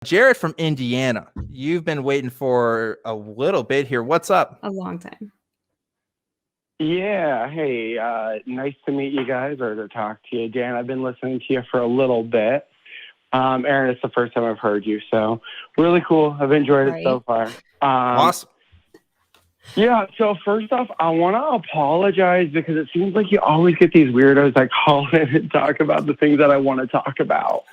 Jared from Indiana, you've been waiting for a little bit here. What's up? A long time. Yeah. Hey, nice to meet you guys or to talk to you. Dan, I've been listening to you for a little bit. Erin, it's the first time I've heard you, so really cool. I've enjoyed it so far. Awesome. Yeah, so first off, I want to apologize because it seems like you always get these weirdos that call in and talk about the things that I want to talk about.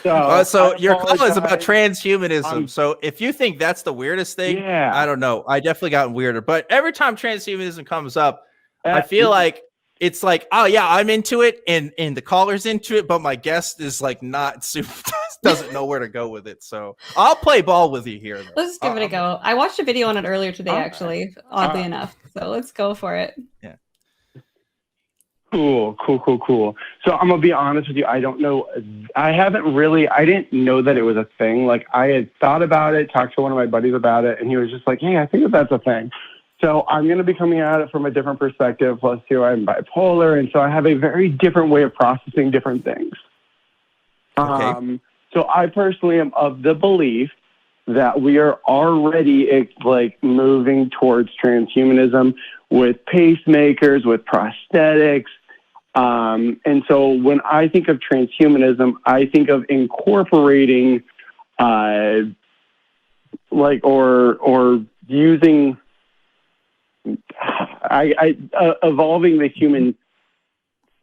So your call is about transhumanism. So if you think that's the weirdest thing, yeah. I don't know. I definitely gotten weirder. But every time transhumanism comes up, I feel like it's like, oh yeah, I'm into it, and the caller's into it, but my guest is like not super, doesn't know where to go with it. So I'll play ball with you here. Though. Let's give it a go. I watched a video on it earlier today, actually, oddly enough. So let's go for it. Yeah. Cool. So I'm going to be honest with you. I don't know. I didn't know that it was a thing. Like, I had thought about it, talked to one of my buddies about it, and he was just like, hey, I think that's a thing. So I'm going to be coming at it from a different perspective. Plus, too, I'm bipolar, and so I have a very different way of processing different things. Okay. So I personally am of the belief that we are already moving towards transhumanism with pacemakers, with prosthetics. And so when I think of transhumanism, I think of incorporating, or using, evolving the human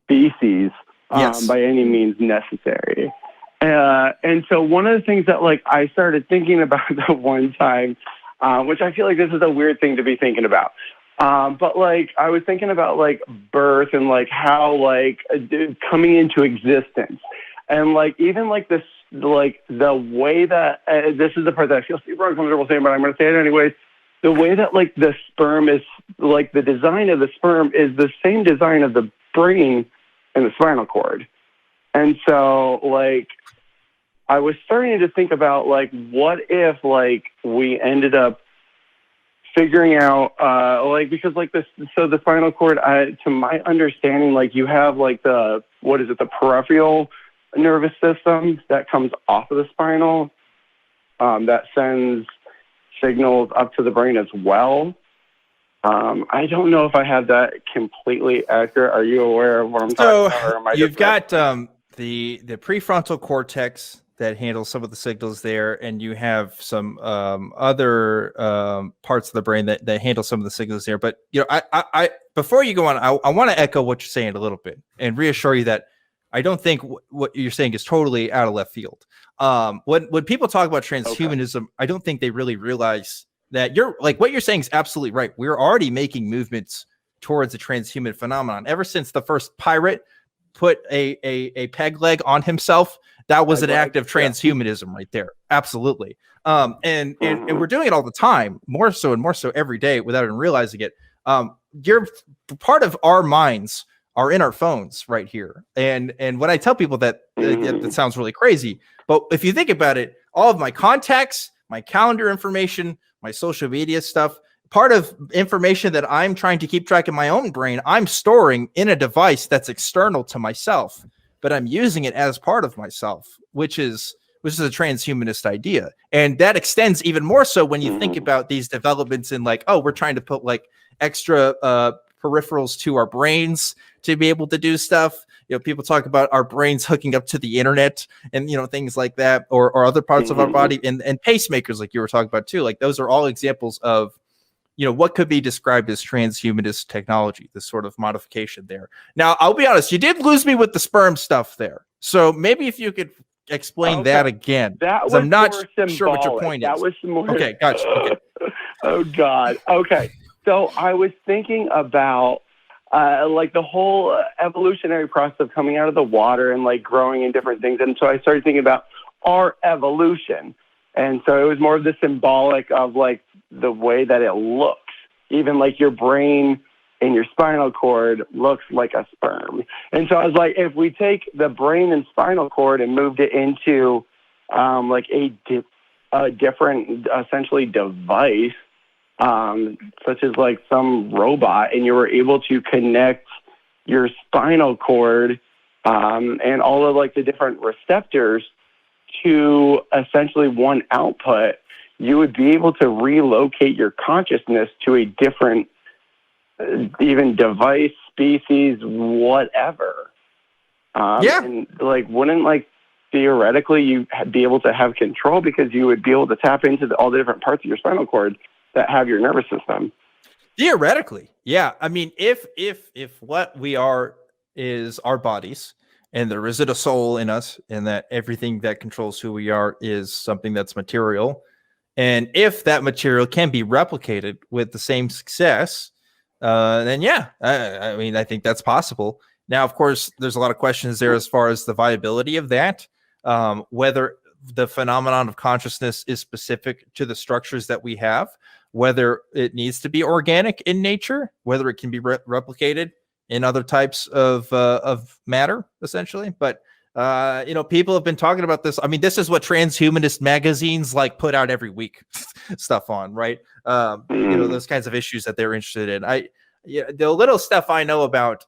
species by any means necessary. And so one of the things that I started thinking about the one time, which I feel like this is a weird thing to be thinking about. But I was thinking about birth and how coming into existence, and even this the way that this is the part that I feel super uncomfortable saying, but I'm going to say it anyways. The way that the sperm is the design of the sperm is the same design of the brain and the spinal cord, and so I was starting to think about what if we ended up figuring out because the spinal cord, to my understanding, you have the peripheral nervous system that comes off of the spinal that sends signals up to the brain as well. I don't know if I have that completely accurate. Are you aware of what I'm talking about? Or am I you've got the prefrontal cortex that handles some of the signals there, and you have some other parts of the brain that handle some of the signals there. But I before you go on, I want to echo what you're saying a little bit and reassure you that I don't think what you're saying is totally out of left field. When people talk about transhumanism, I don't think they really realize that what you're saying is absolutely right. We're already making movements towards a transhuman phenomenon. Ever since the first pirate put a peg leg on himself, that was an act of transhumanism right there. Absolutely. And we're doing it all the time, more so and more so every day without even realizing it. You're part of our minds are in our phones right here. And when I tell people that, that sounds really crazy, but if you think about it, all of my contacts, my calendar information, my social media stuff, part of information that I'm trying to keep track of my own brain, I'm storing in a device that's external to myself, but I'm using it as part of myself, which is a transhumanist idea. And that extends even more so when you think about these developments in we're trying to put extra peripherals to our brains to be able to do stuff. People talk about our brains hooking up to the internet and, things like that, or other parts of our body, and pacemakers, like you were talking about too. Those are all examples of, what could be described as transhumanist technology, this sort of modification there. Now, I'll be honest, you did lose me with the sperm stuff there. So maybe if you could explain that again. That was I'm not more sure what your point is. That was more. Okay, gotcha. Okay. Oh, God. Okay. So I was thinking about the whole evolutionary process of coming out of the water and growing in different things. And so I started thinking about our evolution. And so it was more of the symbolic of the way that it looks. Even your brain and your spinal cord looks like a sperm. And so I was like, if we take the brain and spinal cord and moved it into a different essentially device, such as some robot, and you were able to connect your spinal cord and all of the different receptors to essentially one output, you would be able to relocate your consciousness to a different, even device, species, whatever. And like, wouldn't like theoretically you be able to have control because you would be able to tap into all the different parts of your spinal cord that have your nervous system? Theoretically, yeah. I mean, if what we are is our bodies, and there isn't a soul in us, and that everything that controls who we are is something that's material, and if that material can be replicated with the same success, then yeah, I mean, I think that's possible. Now, of course, there's a lot of questions there as far as the viability of that, whether the phenomenon of consciousness is specific to the structures that we have, whether it needs to be organic in nature, whether it can be replicated in other types of matter, essentially. But you know, people have been talking about this. I mean, this is what transhumanist magazines like put out every week stuff on, right? You know, those kinds of issues that they're interested in. The little stuff I know about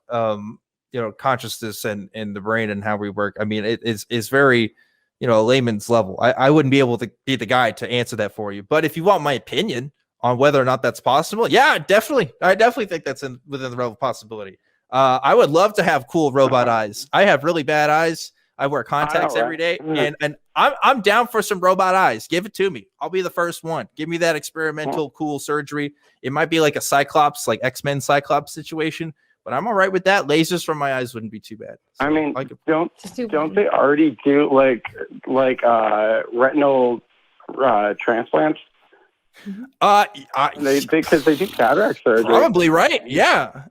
you know, consciousness and the brain and how we work, I mean, it is very, you know, a layman's level. I wouldn't be able to be the guy to answer that for you. But if you want my opinion on whether or not that's possible, yeah, definitely. I definitely think that's within the realm of possibility. I would love to have cool robot eyes. I have really bad eyes. I wear contacts every day, and I'm down for some robot eyes. Give it to me. I'll be the first one. Give me that experimental cool surgery. It might be like a Cyclops, like X-Men Cyclops situation, but I'm all right with that. Lasers from my eyes wouldn't be too bad. So, I mean, don't they already do like retinal transplants? Because they do cataract surgery. Probably right. Yeah.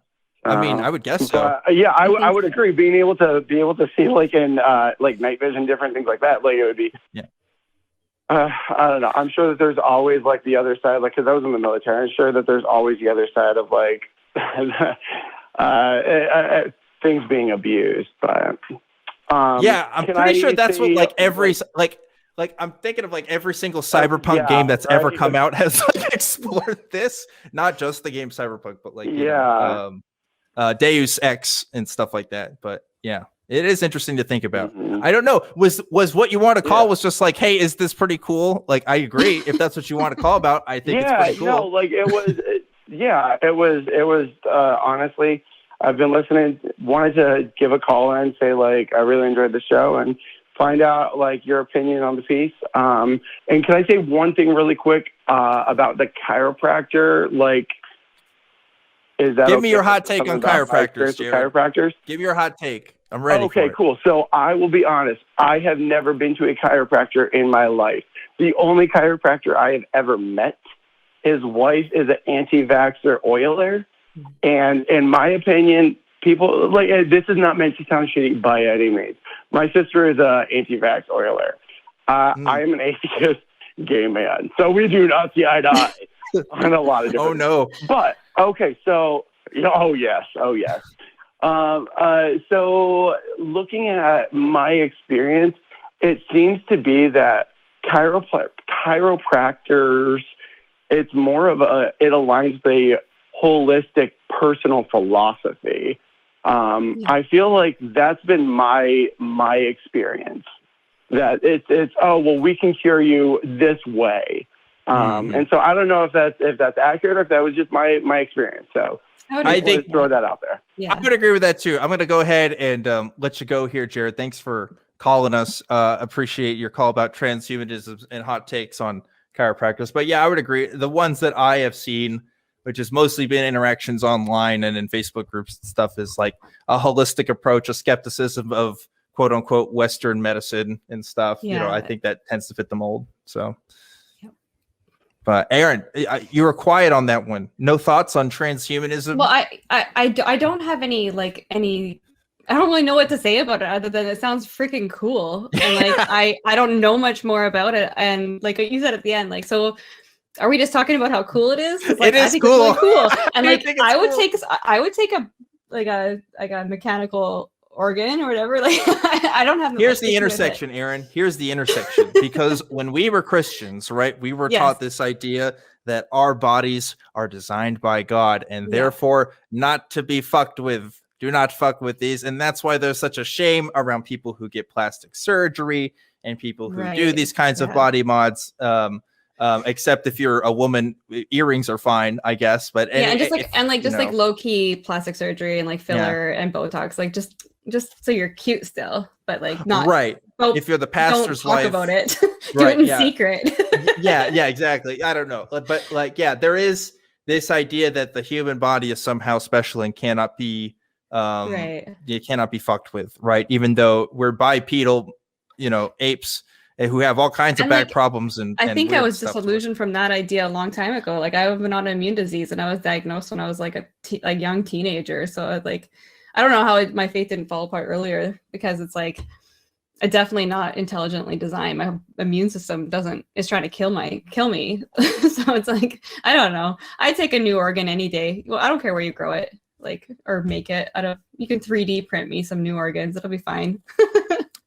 I mean, I would guess so. Yeah, I would agree. Being able to see like in like night vision, different things like that, like it would be. Yeah. I don't know. I'm sure that there's always like the other side, like because I was in the military. I'm sure that there's always the other side of like things being abused. But yeah, I'm pretty sure that's what like every like I'm thinking of like every single Cyberpunk game that's ever come out has like explored this. Not just the game Cyberpunk, but like you know, Deus Ex and stuff like that. But yeah, it is interesting to think about. I don't know. Was what you want to call was just like, hey, is this pretty cool? Like, I agree. If that's what you want to call about, I think it's pretty cool. No, like it was. It was honestly, I've been listening, wanted to give a call and say like, I really enjoyed the show and find out like your opinion on the piece. And can I say one thing really quick about the chiropractor? Like, is that give me your hot take on chiropractors, chiropractors? Give me your hot take. I'm ready. Okay, cool. So I will be honest. I have never been to a chiropractor in my life. The only chiropractor I have ever met, his wife is an anti-vaxxer oiler. And in my opinion, people like this is not meant to sound shitty by any means. My sister is an anti-vax oiler. I am an atheist gay man. So we do not see eye to eye on a lot of different things. No. But okay, so oh yes. So looking at my experience, it seems to be that chiropractors, it's more of it aligns the holistic personal philosophy. I feel like that's been my experience, that it's we can cure you this way. And so I don't know if that's accurate or if that was just my experience. So I think throw that out there. Yeah. I would agree with that too. I'm going to go ahead and let you go here, Jared. Thanks for calling us. Appreciate your call about transhumanism and hot takes on chiropractors. But yeah, I would agree. The ones that I have seen, which has mostly been interactions online and in Facebook groups and stuff, is like a holistic approach, a skepticism of quote unquote Western medicine and stuff. Yeah. You know, I think that tends to fit the mold. So. But Erin, you were quiet on that one. No thoughts on transhumanism? Well, I don't have any I don't really know what to say about it other than it sounds freaking cool. And like I don't know much more about it. And like you said at the end, like, so are we just talking about how cool it is? Like, it is cool. It's really cool. And like I would take a mechanical organ or whatever. Like I don't have. Here's the intersection, Erin. Here's the intersection. Because when we were Christians, right, we were taught this idea that our bodies are designed by God and therefore not to be fucked with. Do not fuck with these. And that's why there's such a shame around people who get plastic surgery and people who do Right, these kinds of yeah. body mods. Except if you're a woman, earrings are fine, I guess. But Yeah, and just if, like you know, low key plastic surgery and like filler and Botox, like just so you're cute still, but like not right. Well, If you're the don't pastor's talk wife, about it. Do right? it in Yeah. secret. Yeah, exactly. I don't know, but like, yeah, there is this idea that the human body is somehow special and cannot be, Right. it cannot be fucked with, right? Even though we're bipedal, apes who have all kinds of And, back like, problems and I think I weird was stuff to us. disillusioned from that idea a long time ago. Like I have an autoimmune disease, and I was diagnosed when I was like a young teenager. So I don't know how my faith didn't fall apart earlier, because it's like I'm definitely not intelligently designed. My immune system is trying to kill me. So it's like, I don't know. I take a new organ any day. Well, I don't care where you grow it, like, or make it. You can 3D print me some new organs. It'll be fine.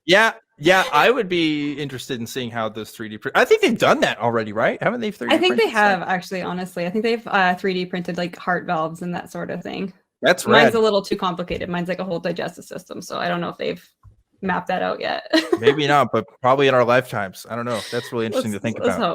Yeah, I would be interested in seeing how those 3D print. I think they've done that already, right? Haven't they 3D I think they printed have, stuff? actually, honestly. I think they've 3D printed like heart valves and that sort of thing. That's Mine's rad. a little too complicated. Mine's like a whole digestive system, so I don't know if they've mapped that out yet. Maybe not, but probably in our lifetimes. I don't know. That's really interesting to think Let's about. hope.